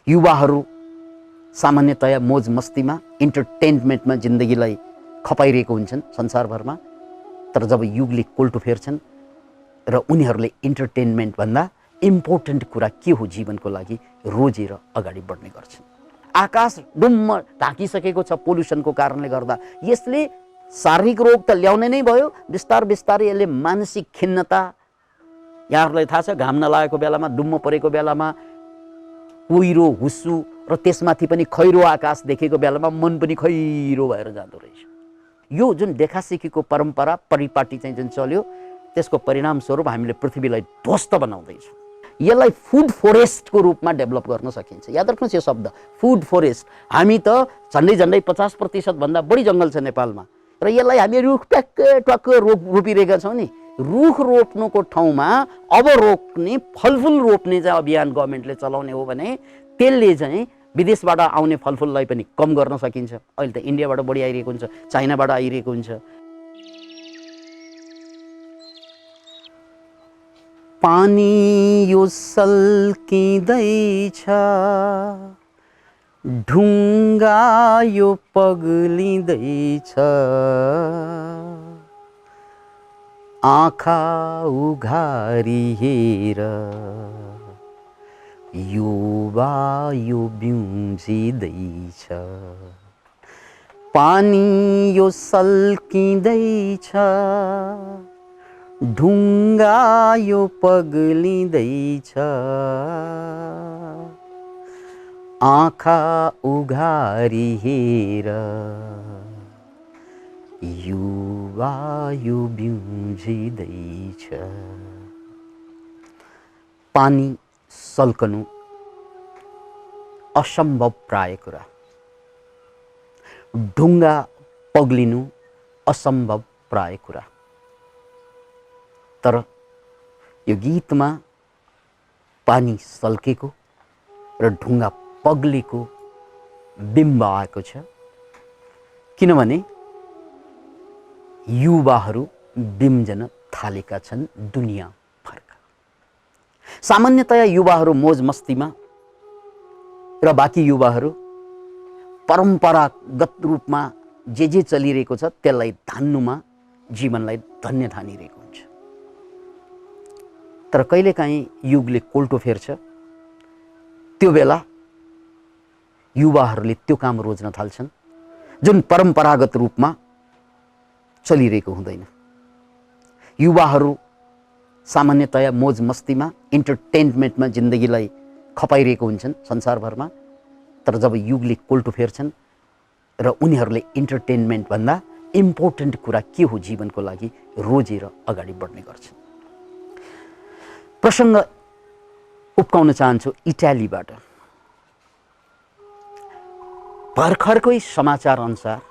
युवाहरू सामान्यतया मोज मस्तीमा इन्टरटेनमेन्टमा जिन्दगीलाई खपाइरहेको हुन्छन् संसारभरमा। तर जब युगले कोल्टो फेर्छन् र उनीहरूले इन्टरटेनमेन्ट भन्दा इम्पोर्टेन्ट कुरा के हो जीवनको लागि रोजेर अगाडि बढ्ने गर्छन्। आकाश डुम्म ढाकिसकेको छ पोल्युसनको कारणले गर्दा। यसले शारीरिक रोग त ल्याउने नै भयो, बिस्तारै यसले मानसिक खिन्नता, यहाँहरूलाई थाहा छ घाम नलागेको बेलामा, डुम्म परेको बेलामा, कुहिरो हुस्सु र त्यसमाथि पनि खैरो आकाश देखेको बेलामा मन पनि खैरो भएर जाँदो रहेछ। यो जुन देखासेखीको परम्परा परिपाटी चाहिँ जुन चल्यो त्यसको परिणाम स्वरूप हामीले पृथ्वीलाई ध्वस्त बनाउँदैछौँ। यसलाई फुड फोरेस्टको रूपमा डेभलप गर्न सकिन्छ। याद राख्नुहोस् यो शब्द फुड फोरेस्ट। हामी त झन्डै 50% भन्दा बढी जङ्गल छ नेपालमा र यसलाई हामी रुख ट्याक्क रोपिरहेका छौँ नि। रुख रोप्नुको ठाउँमा अब रोप्ने फलफुल रोप्ने चाहिँ अभियान गभर्मेन्टले चलाउने हो भने त्यसले चाहिँ विदेशबाट आउने फलफुललाई पनि कम गर्न सकिन्छ। अहिले त इन्डियाबाट बढी आइरहेको हुन्छ, चाइनाबाट आइरहेको हुन्छ। पानी यो सल्किँदैछ, ढुङ्गा यो पग्लिँदैछ, आँखा उघारी हेर, युवा यो बिउजिँदैछ। पानी यो सल्किँदैछ, ढुङ्गा यो पग्लिँदैछ, आँखा उघारी हेर, युवा यो बिउजिँदैछ। पानी सल्कनु असम्भव प्राय कुरा, ढुङ्गा पग्लिनु असम्भव प्राय कुरा। तर यो गीतमा पानी सल्केको र ढुङ्गा पग्लेको बिम्ब आएको छ, किनभने युवाहरू बिम्जन थालेका छन् दुनियाँ भरका। सामान्यतया युवाहरू मोज मस्तीमा र बाँकी युवाहरू परम्परागत रूपमा जे चलिरहेको छ त्यसलाई धान्नुमा जीवनलाई धन्य ठानिरहेको हुन्छ। तर कहिलेकाहीँ युगले कोल्टो फेर्छ, त्यो बेला युवाहरूले त्यो काम रोज्न थाल्छन् जुन परम्परागत रूपमा चलिरहेको हुँदैन। युवाहरू सामान्यतया मोज मस्तीमा इन्टरटेनमेन्टमा जिन्दगीलाई खपाइरहेको हुन्छन् संसारभरमा। तर जब युगले कोल्टो फेर्छन् र उनीहरूले इन्टरटेनमेन्ट भन्दा इम्पोर्टेन्ट कुरा के हो जीवनको लागि रोजेर अगाडि बढ्ने गर्छन्। प्रसङ्ग उप्काउन चाहन्छु इटालीबाट। भर्खरकै समाचार अनुसार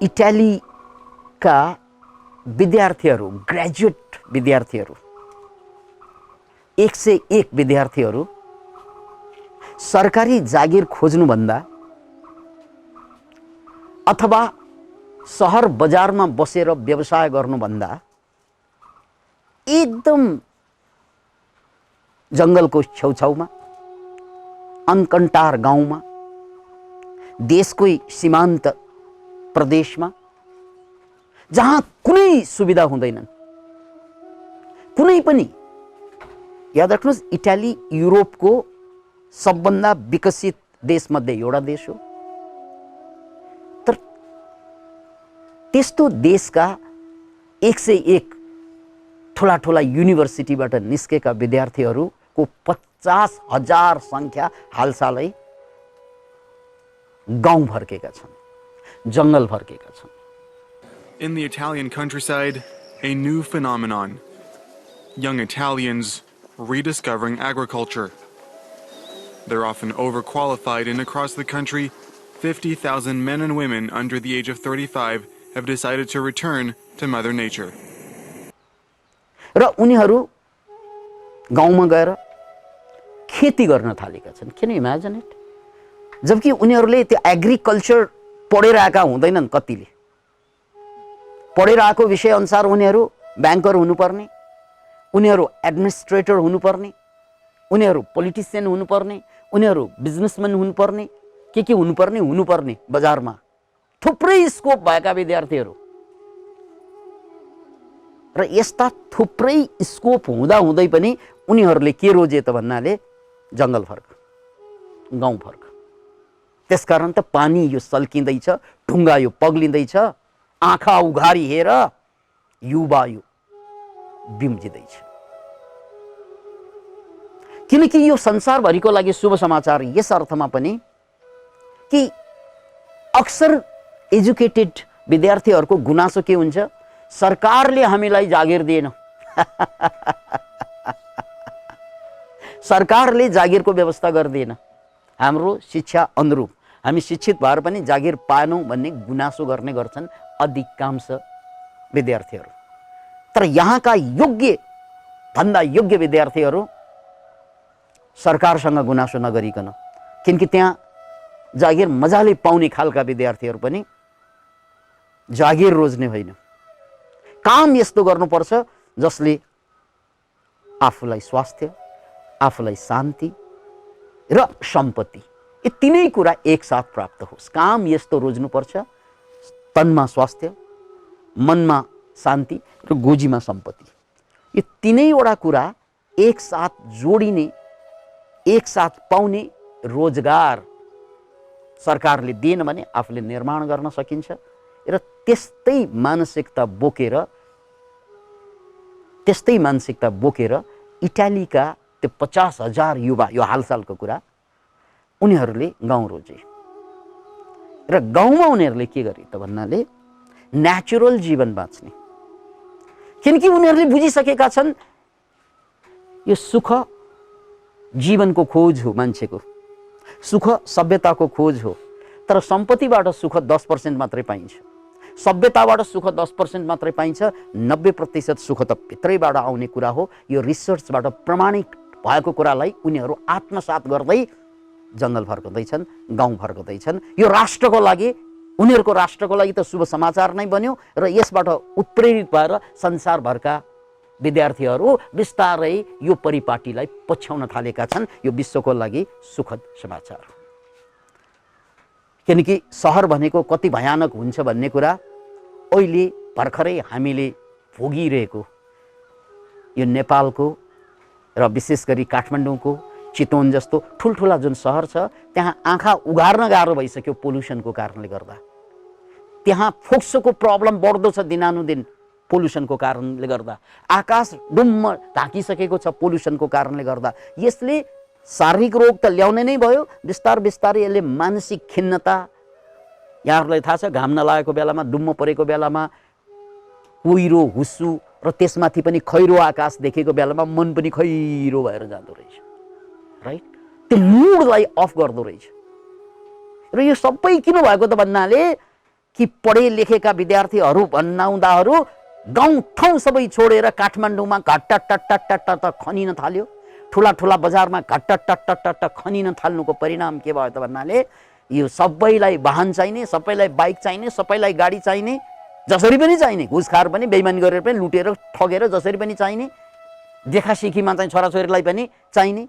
इटालीका विद्यार्थीहरू, ग्रेजुएट विद्यार्थीहरू, 101 विद्यार्थीहरू सरकारी जागिर खोज्नुभन्दा अथवा सहर बजारमा बसेर व्यवसाय गर्नुभन्दा एकदम जङ्गलको छेउछाउमा, अनकन्टार गाउँमा, देशकै सीमान्त प्रदेशमा, जहाँ कुनै सुविधा हुँदैनन्, कुनै पनि। याद राख्नुहोस् इटाली युरोपको सबभन्दा विकसित देशमध्ये एउटा देश हो। तर त्यस्तो देशका 101 ठुला युनिभर्सिटीबाट निस्केका विद्यार्थीहरूको 50,000 सङ्ख्या हालसालै गाउँ फर्केका छन्, जङ्गल फर्केका छन्। In the Italian countryside, a new phenomenon. Young Italians rediscovering agriculture. They're often overqualified, and across the country, 50,000 men and women under the age of 35 have decided to return to Mother Nature. र उनीहरू गाउँमा गएर खेती गर्न थालेका छन्। Can you imagine it? जबकि उनीहरूले त्यो एग्रिकल्चर पढेर आएका हुँदैनन्। कतिले पढेर आएको विषय अनुसार उनीहरू ब्याङ्कर हुनुपर्ने, उनीहरू एडमिनिस्ट्रेटर हुनुपर्ने, उनीहरू पोलिटिसियन हुनुपर्ने, उनीहरू बिजनेसम्यान हुनुपर्ने, के हुनुपर्ने बजारमा थुप्रै स्कोप भएका विद्यार्थीहरू र यस्ता थुप्रै स्कोप हुँदै पनि उनीहरूले के रोजे त भन्नाले जङ्गल फर्क, गाउँ फर्क। त्यसकारण त पानी यो सल्किँदैछ, ढुङ्गा यो पग्लिँदैछ, आँखा उघारी हेर युवा यो बिम्जिँदैछ। किनकि यो संसारभरिको लागि शुभ समाचार यस अर्थमा पनि कि अक्सर एजुकेटेड विद्यार्थीहरूको गुनासो के हुन्छ, सरकारले हामीलाई जागिर दिएन। सरकारले जागिरको व्यवस्था गर्दिएन, हाम्रो शिक्षा अनुरूप हामी शिक्षित भएर पनि जागिर पाएनौँ भन्ने गुनासो गर्ने गर्छन् अधिकांश विद्यार्थीहरू। तर यहाँका योग्य भन्दा योग्य विद्यार्थीहरू सरकारसँग गुनासो नगरिकन, किनकि त्यहाँ जागिर मजाले पाउने खालका विद्यार्थीहरू पनि जागिर रोज्ने होइन, काम यस्तो गर्नुपर्छ जसले आफूलाई स्वास्थ्य, आफूलाई शान्ति र सम्पत्ति, यी तीनै कुरा एकसाथ प्राप्त होस्। काम यस्तो रोज्नुपर्छ, तनमा स्वास्थ्य, मनमा शान्ति र गोजीमा सम्पत्ति, यो तीनैवटा कुरा एकसाथ जोडिने, एकसाथ पाउने रोजगार सरकारले दिएन भने आफूले निर्माण गर्न सकिन्छ। र त्यस्तै मानसिकता बोकेर इटालीका त्यो 50,000 युवा, यो हालसालको कुरा, उनीहरूले गाउँ रोजे। र गाउँमा उनीहरूले के गरे त भन्नाले नेचुरल जीवन बाँच्ने, किनकि उनीहरूले बुझिसकेका छन् यो सुख जीवनको खोज हो, मान्छेको सुख सभ्यताको खोज हो। तर सम्पत्तिबाट सुख 10% मात्रै पाइन्छ, सभ्यताबाट सुख 10% मात्रै पाइन्छ, 90% सुख त भित्रैबाट आउने कुरा हो। यो रिसर्चबाट प्रमाणित भएको कुरालाई उनीहरू आत्मसात गर्दै जङ्गल फर्कँदैछन्, गाउँ फर्कँदैछन्। यो राष्ट्रको लागि, उनीहरूको राष्ट्रको लागि त शुभ समाचार नै बन्यो। र यसबाट उत्प्रेरित भएर संसारभरका विद्यार्थीहरू बिस्तारै यो परिपाटीलाई पछ्याउन थालेका छन्। यो विश्वको लागि सुखद समाचार हो, किनकि सहर भनेको कति भयानक हुन्छ भन्ने कुरा अहिले भर्खरै हामीले भोगिरहेको यो नेपालको र विशेष गरी काठमाडौँको चितवन जस्तो ठुल्ठुला जुन सहर छ, त्यहाँ आँखा उघार्न गाह्रो भइसक्यो पोल्युसनको कारणले गर्दा। त्यहाँ फोक्सोको प्रब्लम बढ्दो छ दिनानुदिन पोल्युसनको कारणले गर्दा। आकाश डुम्म ढाकिसकेको छ पोल्युसनको कारणले गर्दा। यसले शारीरिक रोग त ल्याउने नै भयो, बिस्तारै यसले मानसिक खिन्नता, यहाँहरूलाई थाहा छ घाम नलागेको बेलामा, डुम्म परेको बेलामा कुहिरो, हुस्सु र त्यसमाथि पनि खैरो आकाश देखेको बेलामा मन पनि खैरो भएर जाँदो रहेछ, राइट? त्यो मुडलाई अफ गर्दो रहेछ। र यो सबै किन भएको त भन्नाले कि पढे लेखेका विद्यार्थीहरू भन्नाउँदाहरू गाउँ ठाउँ सबै छोडेर काठमाडौँमा घट्टा खनिन थाल्यो। ठुला बजारमा घट्टा खनिन थाल्नुको परिणाम के भयो त भन्नाले यो सबैलाई वाहन चाहिने, सबैलाई बाइक चाहिने, सबैलाई गाडी चाहिने, जसरी पनि चाहिने, घुस खाएर पनि, बेइमानी गरेर पनि, लुटेर ठगेर जसरी पनि चाहिने, देखासिखीमा चाहिँ छोराछोरीलाई पनि चाहिने,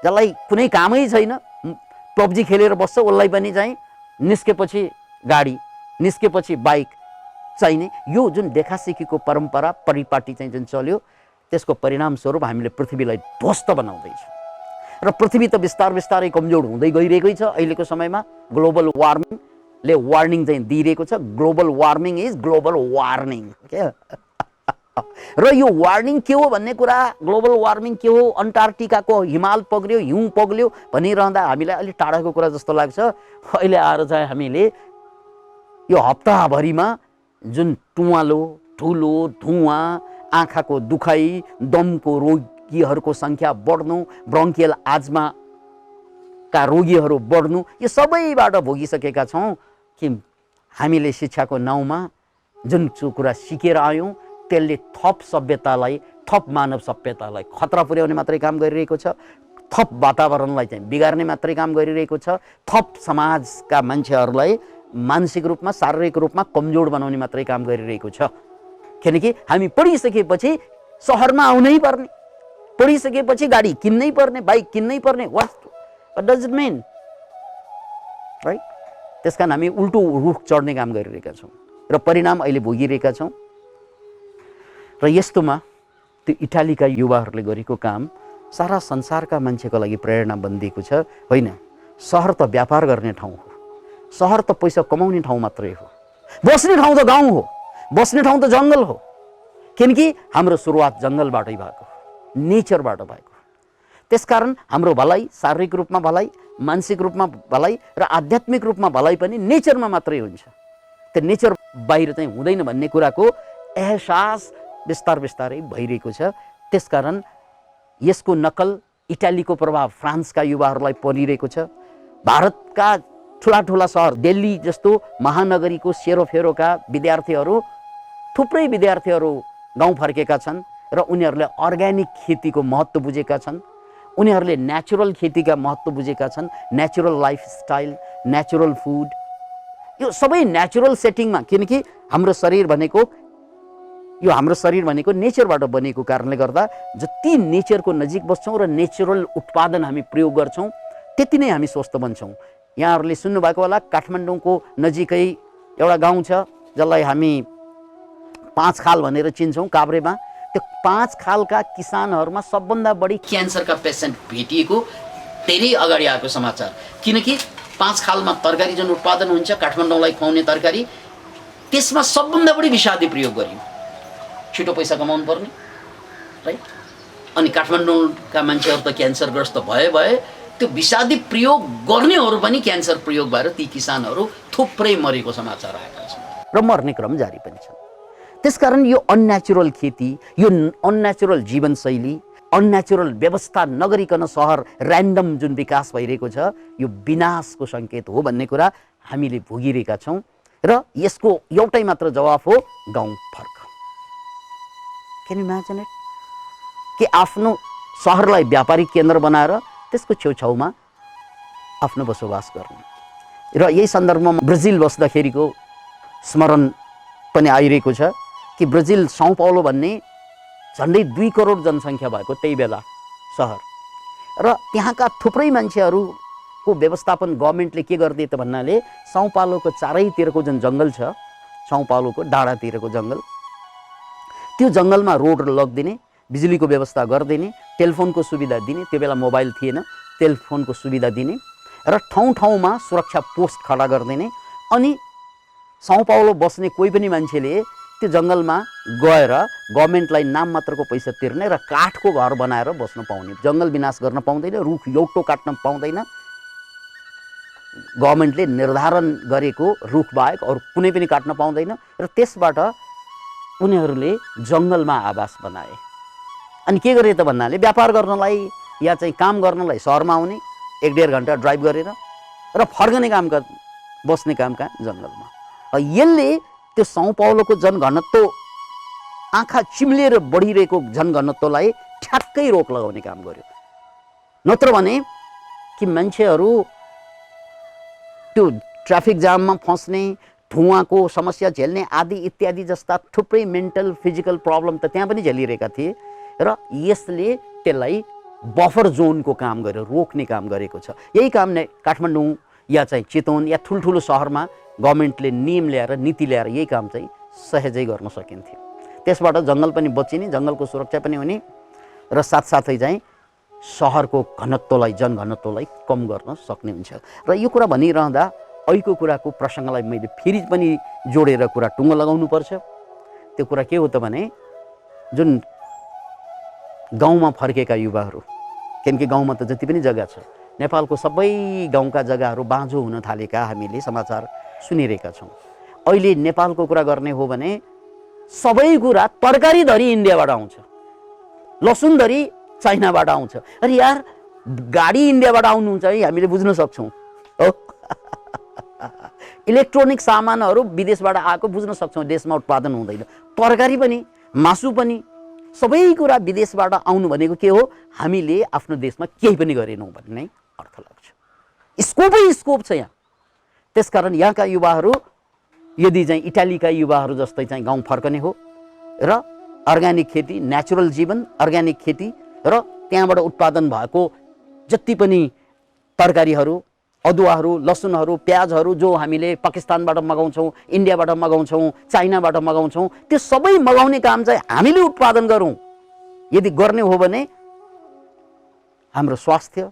जसलाई कुनै कामै छैन पब्जी खेलेर बस्छ उसलाई पनि चाहिँ निस्केपछि गाडी, निस्केपछि बाइक चाहिने। यो जुन देखासिखीको परम्परा परिपाटी चाहिँ जुन चल्यो, त्यसको परिणामस्वरूप हामीले पृथ्वीलाई ध्वस्त बनाउँदैछौँ। र पृथ्वी त बिस्तारै कमजोर हुँदै गइरहेकै छ। अहिलेको समयमा ग्लोबल वार्मिङले वार्निङ चाहिँ दिइरहेको छ। Global warming is global warning क्या। र यो वार्निङ के हो भन्ने कुरा, ग्लोबल वार्मिङ के हो, अन्टार्क्टिकाको हिमाल पग्ल्यो, हिउँ पग्ल्यो भनिरहँदा हामीलाई अलिक टाढाको कुरा जस्तो लाग्छ। अहिले आएर चाहिँ हामीले यो हप्ताभरिमा जुन टुवालो, ठुलो धुवाँ, आँखाको दुखाइ, दमको रोगीहरूको सङ्ख्या बढ्नु, ब्रोङ्कियल आजमाका रोगीहरू बढ्नु, यो सबैबाट भोगिसकेका छौँ कि हामीले शिक्षाको नाउँमा जुन कुरा सिकेर आयौँ त्यसले थप सभ्यतालाई, थप मानव सभ्यतालाई खतरा पुर्याउने मात्रै काम गरिरहेको छ, थप वातावरणलाई चाहिँ बिगार्ने मात्रै काम गरिरहेको छ, थप समाजका मान्छेहरूलाई मानसिक रूपमा, शारीरिक रूपमा कमजोर बनाउने मात्रै काम गरिरहेको छ। किनकि हामी पढिसकेपछि सहरमा आउनै पर्ने, पढिसकेपछि गाडी किन्नै पर्ने, बाइक किन्नै पर्ने, what does it mean, right? त्यसकारण हामी उल्टो रुख चढ्ने काम गरिरहेका छौँ र परिणाम अहिले भोगिरहेका छौँ। र यस्तोमा त्यो इटालीका युवाहरूले गरेको काम सारा संसारका मान्छेको लागि प्रेरणा बनिदिएको छ। होइन, सहर त व्यापार गर्ने ठाउँ हो, सहर त पैसा कमाउने ठाउँ मात्रै हो, बस्ने ठाउँ त गाउँ हो, बस्ने ठाउँ त जङ्गल हो। किनकि हाम्रो सुरुवात जङ्गलबाटै भएको, नेचरबाट भएको। त्यसकारण हाम्रो भलाइ, शारीरिक रूपमा भलाइ, मानसिक रूपमा भलाइ र आध्यात्मिक रूपमा भलाइ पनि नेचरमा मात्रै हुन्छ। त्यो नेचर बाहिर चाहिँ हुँदैन भन्ने कुराको एहसास बिस्तार बिस्तारै भइरहेको छ। त्यसकारण यसको नकल इटालीको प्रभाव फ्रान्सका युवाहरूलाई परिरहेको छ। भारतका ठुला ठुला सहर दिल्ली जस्तो महानगरीको सेरोफेरोका विद्यार्थीहरू, थुप्रै विद्यार्थीहरू गाउँ फर्केका छन् र उनीहरूले अर्ग्यानिक खेतीको महत्त्व बुझेका छन्, उनीहरूले नेचुरल खेतीका महत्त्व बुझेका छन्। नेचुरल लाइफस्टाइल, नेचुरल फुड, यो सबै नेचुरल सेटिङमा, किनकि हाम्रो शरीर भनेको नेचरबाट बनेको कारणले गर्दा जति नेचरको नजिक बस्छौँ र नेचुरल उत्पादन हामी प्रयोग गर्छौँ त्यति नै हामी स्वस्थ बन्छौँ। यहाँहरूले सुन्नुभएको होला, काठमाडौँको नजिकै एउटा गाउँ छ जसलाई हामी 5 खाल भनेर चिन्छौँ, काभ्रेमा। त्यो 5 खालका किसानहरूमा सबभन्दा बढी क्यान्सरका पेसेन्ट भेटिएको धेरै अगाडि आएको समाचार। किनकि 5 खालमा तरकारी जुन उत्पादन हुन्छ, काठमाडौँलाई खुवाउने तरकारी, त्यसमा सबभन्दा बढी विषादी प्रयोग गरियो। छिटो पैसा कमाउनु पर्ने, राइट? अनि काठमाडौँका मान्छेहरू त क्यान्सरग्रस्त भए त्यो विषादी प्रयोग गर्नेहरू पनि क्यान्सर प्रयोग भएर ती किसानहरू थुप्रै मरेको समाचार आएका छन् र मर्ने क्रम जारी पनि छ। त्यसकारण यो अननेचुरल खेती, यो अननेचुरल जीवनशैली, अननेचुरल व्यवस्था नगरिकन सहर ऱ्यान्डम जुन विकास भइरहेको छ, यो विनाशको सङ्केत हो भन्ने कुरा हामीले भोगिरहेका छौँ। र यसको एउटै मात्र जवाफ हो, गाउँ फर्क। Can you imagine it? कि आफ्नो सहरलाई व्यापारिक केन्द्र बनाएर त्यसको छेउछाउमा आफ्नो बसोबास गर्ने। र यही सन्दर्भमा ब्राजिल बस्दाखेरिको स्मरण पनि आइरहेको छ कि ब्राजिल साउ पाउलो भन्ने झन्डै 2 करोड जनसङ्ख्या भएको त्यही बेला सहर, र त्यहाँका थुप्रै मान्छेहरूको व्यवस्थापन गभर्मेन्टले के गरिदिए त भन्नाले साउ पाउलोको चारैतिरको जुन जङ्गल छ, साउ पाउलोको डाँडातिरको जङ्गल, त्यो जङ्गलमा रोड लगिदिने, बिजुलीको व्यवस्था गरिदिने, टेलिफोनको सुविधा दिने। त्यो बेला मोबाइल थिएन, टेलिफोनको सुविधा दिने र ठाउँ ठाउँमा सुरक्षा पोस्ट खडा गरिदिने। अनि साउ पाउलो बस्ने कोही पनि मान्छेले त्यो जङ्गलमा गएर गभर्मेन्टलाई नाम मात्रको पैसा तिर्ने र काठको घर बनाएर बस्न पाउने। जङ्गल विनाश गर्न पाउँदैन, रुख एउटो काट्न पाउँदैन, गभर्मेन्टले निर्धारण गरेको रुख बाहेक अरू कुनै पनि काट्न पाउँदैन। र त्यसबाट उनीहरूले जङ्गलमा आवास बनाए। अनि के गरे त भन्नाले व्यापार गर्नलाई या चाहिँ काम गर्नलाई सहरमा आउने, 1-1.5 घन्टा ड्राइभ गरेर, र फर्कने काम बस्ने काम कहाँ? जङ्गलमा। यसले त्यो साउ पाउलोको जनघनत्व, आँखा चिम्लिएर बढिरहेको जनघनत्वलाई ठ्याक्कै रोक लगाउने काम गर्यो। नत्र भने कि मान्छेहरू त्यो ट्राफिक जाममा फस्ने, धुवाँको समस्या झेल्ने आदि इत्यादि जस्ता थुप्रै मेन्टल फिजिकल प्रब्लम त त्यहाँ पनि झेलिरहेका थिए। र यसले त्यसलाई बफर जोनको काम गरेर रोक्ने काम गरेको छ। यही काम नै काठमाडौँ या चाहिँ चितवन या ठुल्ठुलो सहरमा गभर्मेन्टले नियम ल्याएर, नीति ल्याएर यही काम चाहिँ सहजै गर्न सकिन्थ्यो। त्यसबाट जङ्गल पनि बचिने, जङ्गलको सुरक्षा पनि हुने र साथसाथै चाहिँ सहरको घनत्वलाई, जनघनत्वलाई कम गर्न सक्ने हुन्छ। र यो कुरा भनिरहँदा अहिलेको कुराको प्रसङ्गलाई मैले फेरि पनि जोडेर कुरा टुङ्गो लगाउनुपर्छ। त्यो कुरा के हो त भने, जुन गाउँमा फर्केका युवाहरू, किनकि गाउँमा त जति पनि जग्गा छ, नेपालको सबै गाउँका जग्गाहरू बाँझो हुन थालेका हामीले समाचार सुनिरहेका छौँ। अहिले नेपालको कुरा गर्ने हो भने सबै कुरा तरकारी धरी इन्डियाबाट आउँछ, लसुन धरी चाइनाबाट आउँछ। अरे यार, गाडी इन्डियाबाट आउनुहुन्छ है, हामीले बुझ्न सक्छौँ। हो, इलेक्ट्रोनिक सामानहरू विदेशबाट आएको बुझ्न सक्छौँ, देशमा उत्पादन हुँदैन। तरकारी पनि, मासु पनि, सबै कुरा विदेशबाट आउनु भनेको के हो? हामीले आफ्नो देशमा केही पनि गरेनौँ भन्ने अर्थ लाग्छ। स्कोपै स्कोप छ यहाँ। त्यसकारण यहाँका युवाहरू यदि चाहिँ इटालीका युवाहरू जस्तै चाहिँ गाउँ फर्कने हो र अर्ग्यानिक खेती, नेचुरल जीवन, अर्ग्यानिक खेती र त्यहाँबाट उत्पादन भएको जति पनि तरकारीहरू, अदुवाहरू, लसुनहरू, प्याजहरू जो हामीले पाकिस्तानबाट मगाउँछौँ, इन्डियाबाट मगाउँछौँ, चाइनाबाट मगाउँछौँ, त्यो सबै मगाउने काम चाहिँ हामीले उत्पादन गरौँ। यदि गर्ने हो भने हाम्रो स्वास्थ्य,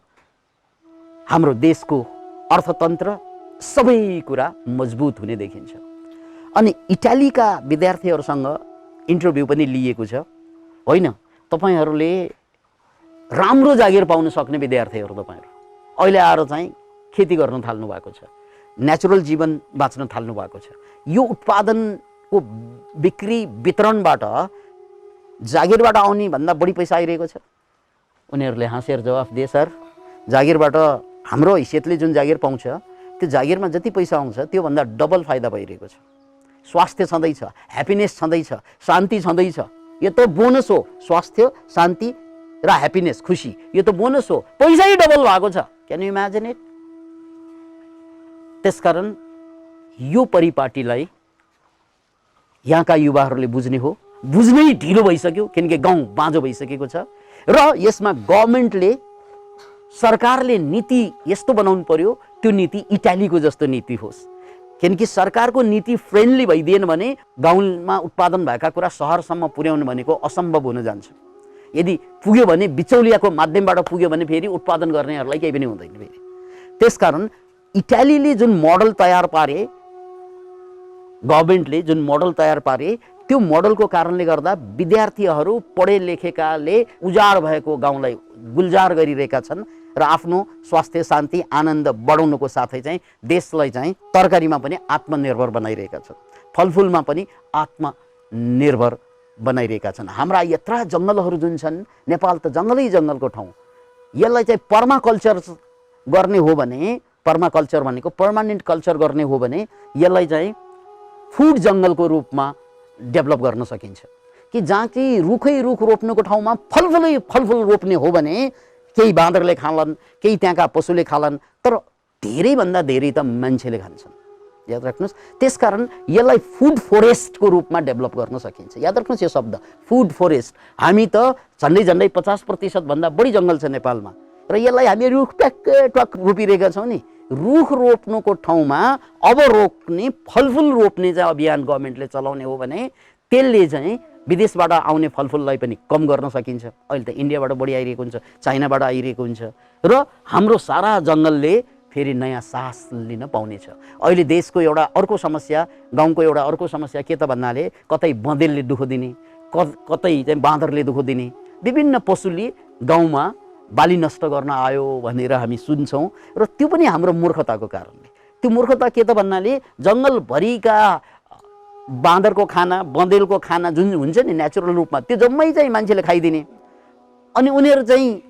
हाम्रो देशको अर्थतन्त्र सबै कुरा मजबुत हुने देखिन्छ। अनि इटालीका विद्यार्थीहरूसँग इन्टरभ्यू पनि लिएको छ। होइन, तपाईहरूले राम्रो जागिर पाउन सक्ने विद्यार्थीहरू तपाईहरू अहिले आएर चाहिँ खेती गर्न थाल्नु भएको छ, नेचुरल जीवन बाँच्न थाल्नु भएको छ। यो उत्पादनको बिक्री वितरणबाट जागिरबाट आउने भन्दा बढी पैसा आइरहेको छ। उनीहरूले हाँसेर जवाफ दिए, सर जागिरबाट हाम्रो हैसियतले जुन जागिर पाउँछ त्यो जागिरमा जति पैसा आउँछ त्योभन्दा डबल फाइदा भइरहेको छ। स्वास्थ्य छँदैछ, ह्याप्पिनेस छँदैछ, शान्ति छँदैछ। यो त बोनस हो, स्वास्थ्य, शान्ति र ह्याप्पिनेस, खुसी, यो त बोनस हो, पैसै डबल भएको छ। Can you imagine it? त्यसकारण यो परिपाटीलाई यहाँका युवाहरूले बुझ्ने हो। बुझ्नै ढिलो भइसक्यो किनकि गाउँ बाँझो भइसकेको छ र यसमा गभर्नमेन्टले, सरकारले नीति यस्तो बनाउनु पर्यो त्यो नीति इटालीको जस्तो नीति होस्। किनकि सरकारको नीति फ्रेन्डली भइदिएन भने गाउँमा उत्पादन भएका कुरा सहरसम्म पुर्याउनु भनेको असम्भव हुन जान्छ। यदि पुग्यो भने बिचौलियाको माध्यमबाट पुग्यो भने फेरि उत्पादन गर्नेहरूलाई केही पनि हुँदैन फेरि। त्यसकारण इटालीले जुन मोडल तयार पारे, गभर्नमेन्टले जुन मोडल तयार पारे, त्यो मोडलको कारणले गर्दा विद्यार्थीहरू पढे लेखेकाले उजाड भएको गाउँलाई गुल्जार गरिरहेका छन् र आफ्नो स्वास्थ्य, शान्ति, आनन्द बढाउनुको साथै चाहिँ देशलाई चाहिँ तरकारीमा पनि आत्मनिर्भर बनाइरहेका छन्, फलफुलमा पनि आत्मनिर्भर बनाइरहेका छन्। हाम्रा यत्रा जङ्गलहरू जुन छन्, नेपाल त जङ्गलै जङ्गलको ठाउँ, यसलाई चाहिँ पर्माकल्चर गर्ने हो भने, पर्माकल्चर भनेको पर्मानेन्ट कल्चर गर्ने हो भने यसलाई चाहिँ फुड जङ्गलको रूपमा डेभलप गर्न सकिन्छ। कि जहाँ कि रुखै रुख रोप्नुको ठाउँमा फलफुलै फलफुल रोप्ने हो भने केही बाँदरले खालान्, केही त्यहाँका पशुले खालान्, तर धेरैभन्दा धेरै त मान्छेले खान्छन्। याद राख्नुहोस्। त्यसकारण यसलाई फुड फोरेस्टको रूपमा डेभलप गर्न सकिन्छ। याद राख्नुहोस् यो शब्द, फुड फोरेस्ट। हामी त झन्डै झन्डै 50% भन्दा बढी जङ्गल छ नेपालमा र यसलाई हामी रुख ट्याक रोपिरहेका छौँ नि। रुख रोप्नुको ठाउँमा अब रोप्ने, फलफुल रोप्ने चाहिँ अभियान गभर्नमेन्टले चलाउने हो भने त्यसले चाहिँ विदेशबाट आउने फलफुललाई पनि कम गर्न सकिन्छ। अहिले त इन्डियाबाट बढी आइरहेको हुन्छ, चाइनाबाट आइरहेको हुन्छ र हाम्रो सारा जङ्गलले फेरि नयाँ सास लिन पाउनेछ। अहिले देशको एउटा अर्को समस्या, गाउँको एउटा अर्को समस्या के त भन्नाले कतै बँदेलले दुःख दिने, कतै चाहिँ बाँदरले दुःख दिने, विभिन्न पशुले गाउँमा बाली नष्ट गर्न आयो भनेर हामी सुन्छौँ र त्यो पनि हाम्रो मूर्खताको कारणले। त्यो मूर्खता के त भन्नाले जङ्गलभरिका बाँदरको खाना, बँदेलको खाना जुन हुन्छ नि नेचुरल रूपमा, त्यो जम्मै चाहिँ मान्छेले खाइदिने। अनि उनीहरू चाहिँ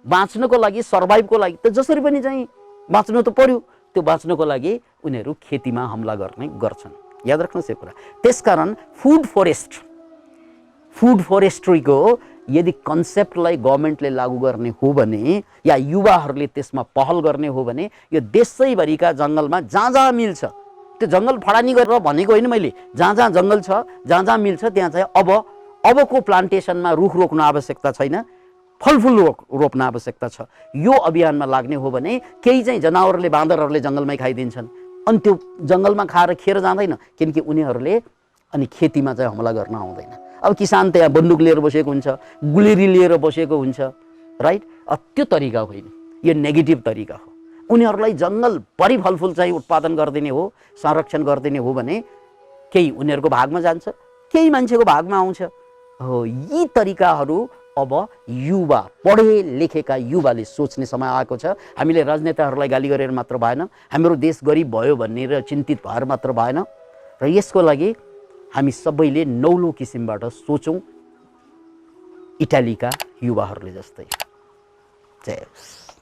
बाँच्नको लागि, सर्भाइभको लागि त जसरी पनि चाहिँ बाँच्नु त पर्यो, त्यो बाँच्नको लागि उनीहरू खेतीमा हमला गर्ने गर्छन्। याद राख्नुहोस् यो कुरा। त्यसकारण फुड फोरेस्ट्रीको यदि कन्सेप्टलाई गभर्नमेन्टले लागू गर्ने हो भने या युवाहरूले त्यसमा पहल गर्ने हो भने यो देशैभरिका जङ्गलमा जहाँ जहाँ मिल्छ, त्यो जङ्गल फडानी गरेर भनेको होइन मैले, जहाँ जहाँ जङ्गल छ, जहाँ जहाँ मिल्छ त्यहाँ चाहिँ अबको प्लान्टेसनमा रुख रोप्न आवश्यकता छैन, फलफुल रोप्न आवश्यकता छ। यो अभियानमा लाग्ने हो भने केही चाहिँ जनावरले, बाँदरहरूले जङ्गलमै खाइदिन्छन्, अनि त्यो जङ्गलमा खाएर खेर जाँदैन किनकि उनीहरूले अनि खेतीमा चाहिँ हमला गर्न आउँदैन। अब किसान त्यहाँ बन्दुक लिएर बसेको हुन्छ, गुलेरी लिएर बसेको हुन्छ, राइट? त्यो तरिका होइन, यो नेगेटिभ तरिका हो। उनीहरूलाई जङ्गलभरि फलफुल चाहिँ उत्पादन गरिदिने हो, संरक्षण गरिदिने हो भने केही उनीहरूको भागमा जान्छ, केही मान्छेको भागमा आउँछ। हो, यी तरिकाहरू अब युवा, पढे लेखेका युवाले सोच्ने समय आएको छ। हामीले राजनेताहरूलाई गाली गरेर मात्र भएन, हाम्रो देश गरिब भयो भनेर चिन्तित भएर मात्र भएन र यसको लागि हामी सबैले नौलो किसिमबाट सोचौँ, इटालीका युवाहरूले जस्तै। जय होस्।